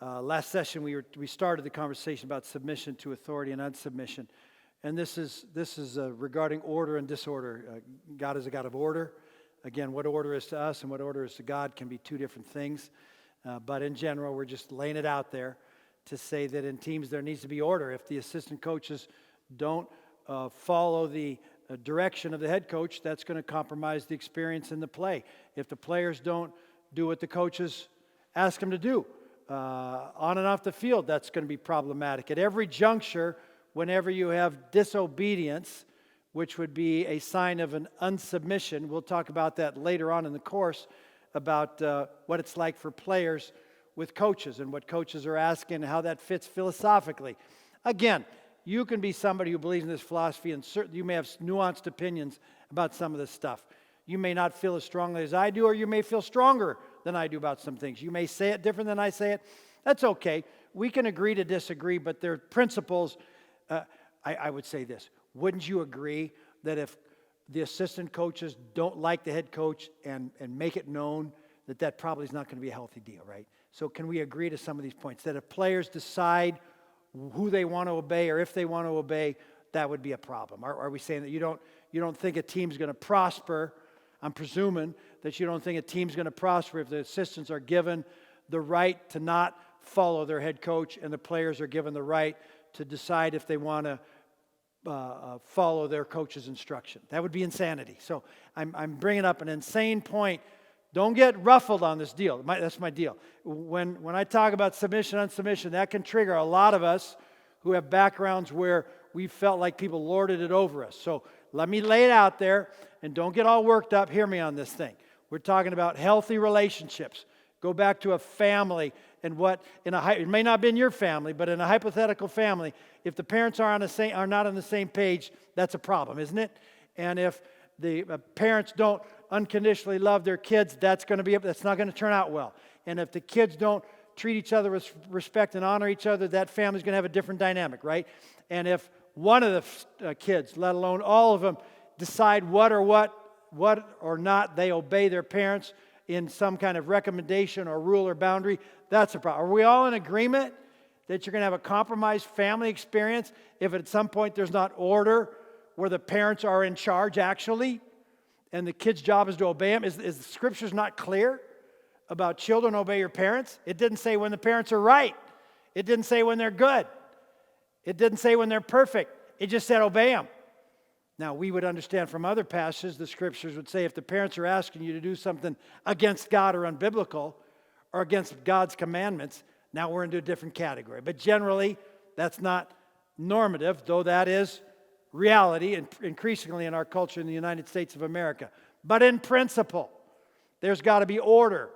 Last session we started the conversation about submission to authority and unsubmission, and this is regarding order and disorder. God is a God of order. Again, what order is to us and what order is to God can be two different things. But in general, we're just laying it out there to say that in teams there needs to be order. If the assistant coaches don't follow the direction of the head coach, that's going to compromise the experience in the play. If the players don't do what the coaches ask them to do on and off the field, that's going to be problematic. At every juncture, whenever you have disobedience, which would be a sign of an unsubmission, we'll talk about that later on in the course, about what it's like for players with coaches and what coaches are asking and how that fits philosophically. Again, you can be somebody who believes in this philosophy, and you may have nuanced opinions about some of this stuff. You may not feel as strongly as I do, or you may feel stronger than I do about some things. You may say it different than I say it. That's okay. We can agree to disagree, but there are principles. I would say this. Wouldn't you agree that if the assistant coaches don't like the head coach and make it known, that probably is not going to be a healthy deal, right? So can we agree to some of these points? That if players decide who they want to obey or if they want to obey, that would be a problem. Are we saying that you don't think a team's going to prosper? I'm presuming that you don't think a team's going to prosper if the assistants are given the right to not follow their head coach and the players are given the right to decide if they want to follow their coach's instruction. That would be insanity. So I'm bringing up an insane point. Don't get ruffled on this deal. That's my deal. When I talk about submission, unsubmission, that can trigger a lot of us who have backgrounds where we felt like people lorded it over us. So let me lay it out there, and don't get all worked up. Hear me on this thing. We're talking about healthy relationships. Go back to a family and it may not have been your family, but in a hypothetical family, if the parents are not on the same page, that's a problem, isn't it? And if the parents don't unconditionally love their kids, that's not going to turn out well. And if the kids don't treat each other with respect and honor each other, that family's going to have a different dynamic, right? And if one of the kids, let alone all of them, decide what or not they obey their parents in some kind of recommendation or rule or boundary, that's a problem. Are we all in agreement that you're going to have a compromised family experience if at some point there's not order where the parents are in charge actually and the kid's job is to obey them? Is the scriptures not clear about children obey your parents? It didn't say when the parents are right. It didn't say when they're good. It didn't say when they're perfect. It just said obey them. Now, we would understand from other passages, the scriptures would say if the parents are asking you to do something against God or unbiblical or against God's commandments, now we're into a different category. But generally, that's not normative, though that is reality and increasingly in our culture in the United States of America. But in principle, there's got to be order.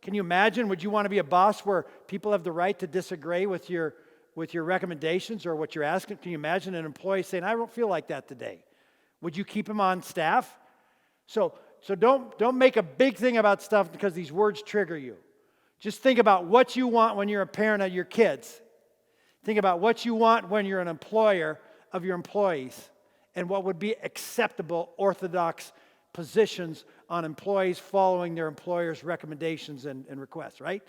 Can you imagine? Would you want to be a boss where people have the right to disagree with your recommendations or what you're asking? Can you imagine an employee saying, I don't feel like that today? Would you keep him on staff? So don't make a big thing about stuff because these words trigger you. Just think about what you want when you're a parent of your kids. Think about what you want when you're an employer of your employees and what would be acceptable orthodox positions on employees following their employer's recommendations and requests, right?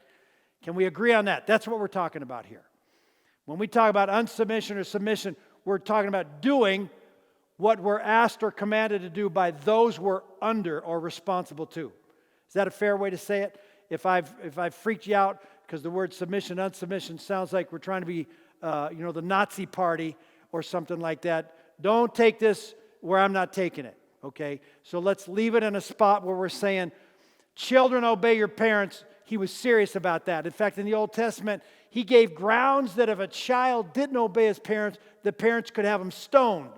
Can we agree on that? That's what we're talking about here. When we talk about unsubmission or submission, we're talking about doing what we're asked or commanded to do by those we're under or responsible to. Is that a fair way to say it? If I've freaked you out because the word submission, unsubmission sounds like we're trying to be, the Nazi party or something like that, don't take this where I'm not taking it, okay? So let's leave it in a spot where we're saying, children, obey your parents. He was serious about that. In fact, in the Old Testament, he gave grounds that if a child didn't obey his parents, the parents could have him stoned.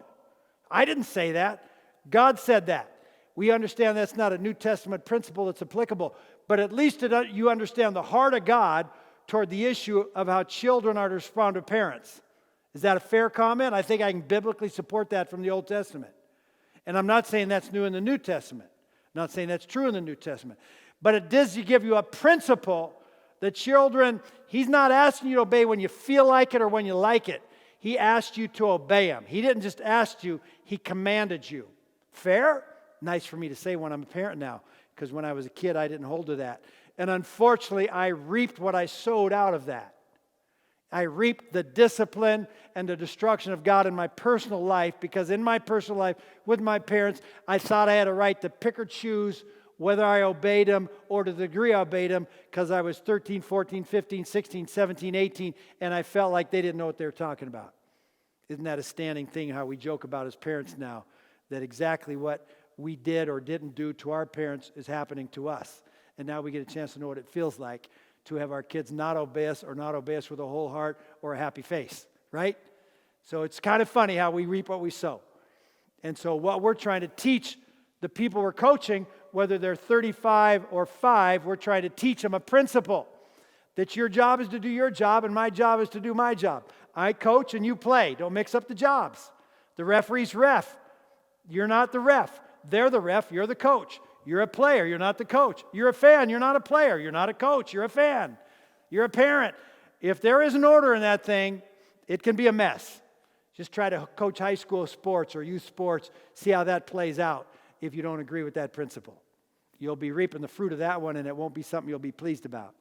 I didn't say that. God said that. We understand that's not a New Testament principle that's applicable, but at least you understand the heart of God toward the issue of how children are to respond to parents. Is that a fair comment? I think I can biblically support that from the Old Testament. And I'm not saying that's new in the New Testament. I'm not saying that's true in the New Testament. But it does give you a principle that children, he's not asking you to obey when you feel like it or when you like it. He asked you to obey him. He didn't just ask you, he commanded you. Fair? Nice for me to say when I'm a parent now, because when I was a kid, I didn't hold to that. And unfortunately, I reaped what I sowed out of that. I reaped the discipline and the destruction of God in my personal life, because in my personal life with my parents, I thought I had a right to pick or choose whether I obeyed them or to the degree I obeyed them, because I was 13, 14, 15, 16, 17, 18, and I felt like they didn't know what they were talking about. Isn't that a standing thing, how we joke about as parents now, that exactly what we did or didn't do to our parents is happening to us. And now we get a chance to know what it feels like to have our kids not obey us, or not obey us with a whole heart or a happy face, right? So it's kind of funny how we reap what we sow. And so what we're trying to teach the people we're coaching, whether they're 35 or 5, we're trying to teach them a principle. That your job is to do your job and my job is to do my job. I coach and you play. Don't mix up the jobs. The referee's ref. You're not the ref. They're the ref. You're the coach. You're a player. You're not the coach. You're a fan. You're not a player. You're not a coach. You're a fan. You're a parent. If there is an order in that thing, it can be a mess. Just try to coach high school sports or youth sports. See how that plays out if you don't agree with that principle. You'll be reaping the fruit of that one, and it won't be something you'll be pleased about.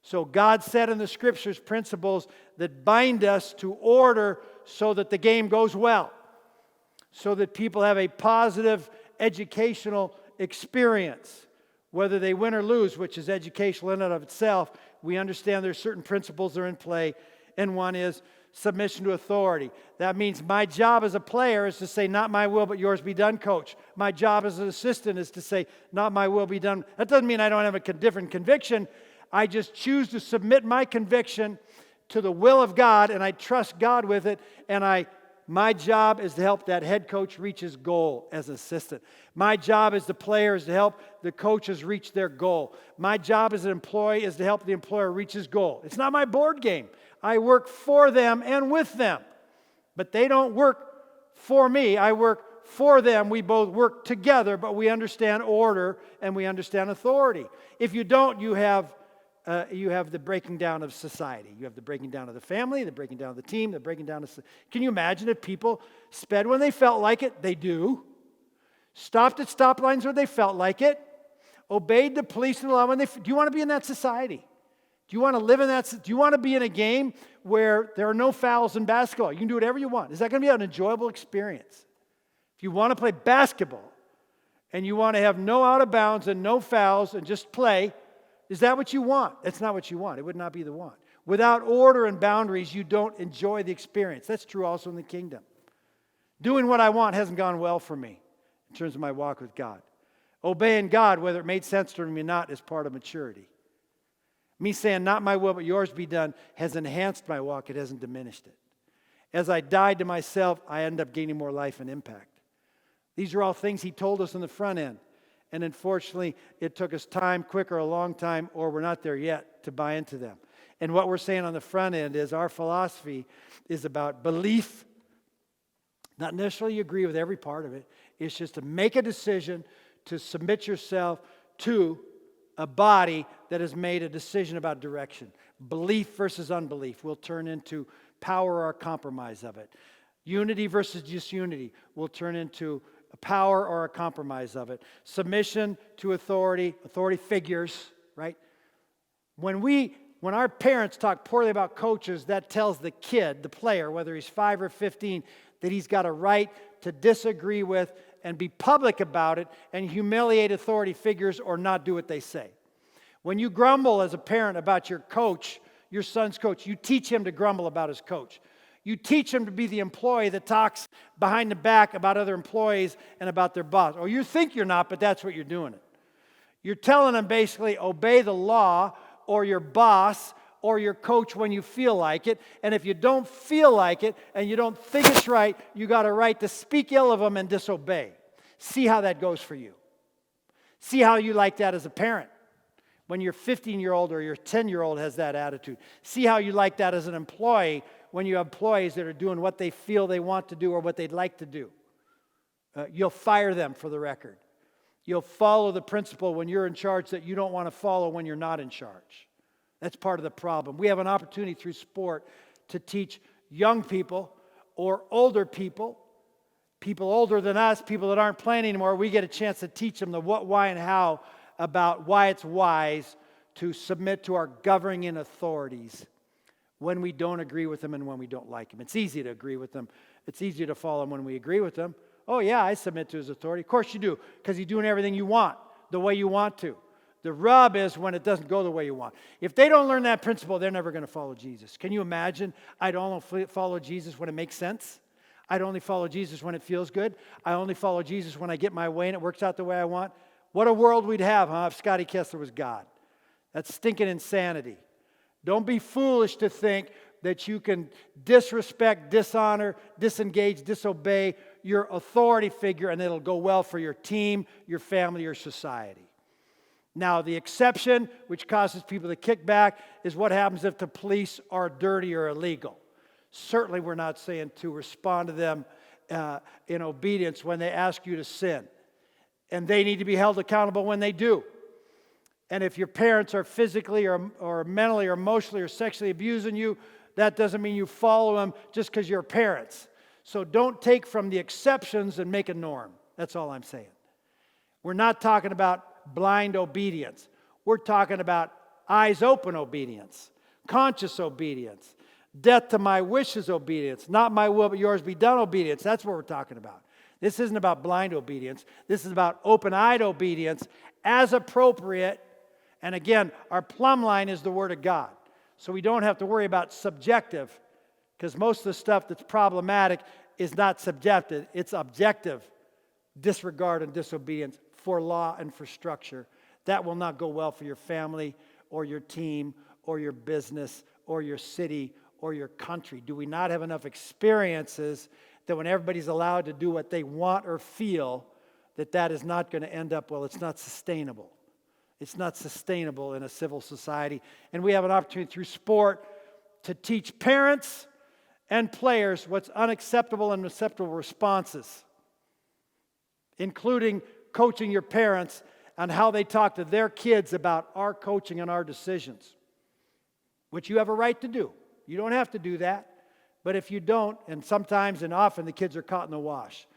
So God said in the Scriptures principles that bind us to order so that the game goes well, so that people have a positive educational experience, whether they win or lose, which is educational in and of itself. We understand there's certain principles that are in play, and one is submission to authority. That means my job as a player is to say, not my will, but yours be done, coach. My job as an assistant is to say, not my will be done. That doesn't mean I don't have a different conviction. I just choose to submit my conviction to the will of God, and I trust God with it, and my job is to help that head coach reach his goal as an assistant. My job as the player is to help the coaches reach their goal. My job as an employee is to help the employer reach his goal. It's not my board game. I work for them and with them. But they don't work for me. I work for them. We both work together, but we understand order and we understand authority. If you don't, you have the breaking down of society. You have the breaking down of the family, the breaking down of the team, the breaking down of... Can you imagine if people sped when they felt like it? They do. Stopped at stop lines when they felt like it. Obeyed the police and the law when they... Do you want to be in that society? Do you want to live in that... Do you want to be in a game where there are no fouls in basketball? You can do whatever you want. Is that going to be an enjoyable experience? If you want to play basketball and you want to have no out of bounds and no fouls and just play... Is that what you want? That's not what you want. It would not be the want. Without order and boundaries, you don't enjoy the experience. That's true also in the kingdom. Doing what I want hasn't gone well for me in terms of my walk with God. Obeying God, whether it made sense to me or not, is part of maturity. Me saying, not my will, but yours be done, has enhanced my walk. It hasn't diminished it. As I died to myself, I end up gaining more life and impact. These are all things He told us on the front end. And unfortunately, it took us time, quick or a long time, or we're not there yet to buy into them. And what we're saying on the front end is our philosophy is about belief. Not necessarily you agree with every part of it. It's just to make a decision to submit yourself to a body that has made a decision about direction. Belief versus unbelief will turn into power or compromise of it. Unity versus disunity will turn into a power or a compromise of it. Submission to authority figures, right? When our parents talk poorly about coaches, that tells the kid, the player, whether he's 5 or 15, that he's got a right to disagree with and be public about it and humiliate authority figures or not do what they say. When you grumble as a parent about your coach, your son's coach, you teach him to grumble about his coach. You teach him to be the employee that talks behind the back about other employees and about their boss. Or you think you're not, but that's what you're doing. You're telling them basically, obey the law or your boss or your coach when you feel like it. And if you don't feel like it and you don't think it's right, you got a right to speak ill of them and disobey. See how that goes for you. See how you like that as a parent. When your 15-year-old or your 10-year-old has that attitude. See how you like that as an employee when you have employees that are doing what they feel they want to do or what they'd like to do. You'll fire them for the record. You'll follow the principle when you're in charge that you don't want to follow when you're not in charge. That's part of the problem. We have an opportunity through sport to teach young people or older people older than us, people that aren't playing anymore. We get a chance to teach them the what, why, and how about why it's wise to submit to our governing authorities when we don't agree with them and when we don't like them. It's easy to agree with them. It's easy to follow them when we agree with them. Oh, yeah, I submit to his authority. Of course you do, because he's doing everything you want, the way you want to. The rub is when it doesn't go the way you want. If they don't learn that principle, they're never going to follow Jesus. Can you imagine? I'd only follow Jesus when it makes sense. I'd only follow Jesus when it feels good. I only follow Jesus when I get my way and it works out the way I want. What a world we'd have, huh, if Scotty Kessler was God. That's stinking insanity. Don't be foolish to think that you can disrespect, dishonor, disengage, disobey your authority figure and it'll go well for your team, your family, your society. Now, the exception, which causes people to kick back, is what happens if the police are dirty or illegal. Certainly, we're not saying to respond to them in obedience when they ask you to sin. And they need to be held accountable when they do. And if your parents are physically or mentally or emotionally or sexually abusing you, that doesn't mean you follow them just because you're parents. So don't take from the exceptions and make a norm. That's all I'm saying. We're not talking about blind obedience. We're talking about eyes open obedience, conscious obedience, death to my wishes obedience, not my will but yours be done obedience. That's what we're talking about. This isn't about blind obedience. This is about open-eyed obedience as appropriate. And again, our plumb line is the Word of God. So we don't have to worry about subjective, because most of the stuff that's problematic is not subjective. It's objective disregard and disobedience for law and for structure. That will not go well for your family or your team or your business or your city or your country. Do we not have enough experiences that when everybody's allowed to do what they want or feel, that is not going to end up well? It's not sustainable. It's not sustainable in a civil society. And we have an opportunity through sport to teach parents and players what's unacceptable and acceptable responses, including coaching your parents on how they talk to their kids about our coaching and our decisions, which you have a right to do. You don't have to do that. But if you don't, and sometimes and often the kids are caught in the wash,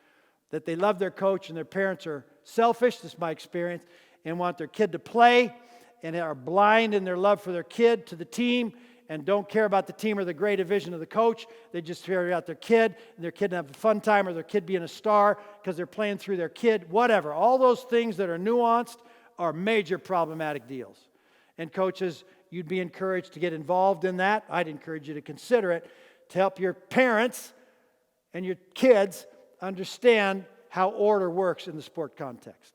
that they love their coach and their parents are selfish, this is my experience, and want their kid to play and are blind in their love for their kid to the team and don't care about the team or the greater vision of the coach. They just care about their kid and their kid having a fun time or their kid being a star because they're playing through their kid, whatever. All those things that are nuanced are major problematic deals. And coaches, you'd be encouraged to get involved in that. I'd encourage you to consider it to help your parents and your kids understand how order works in the sport context.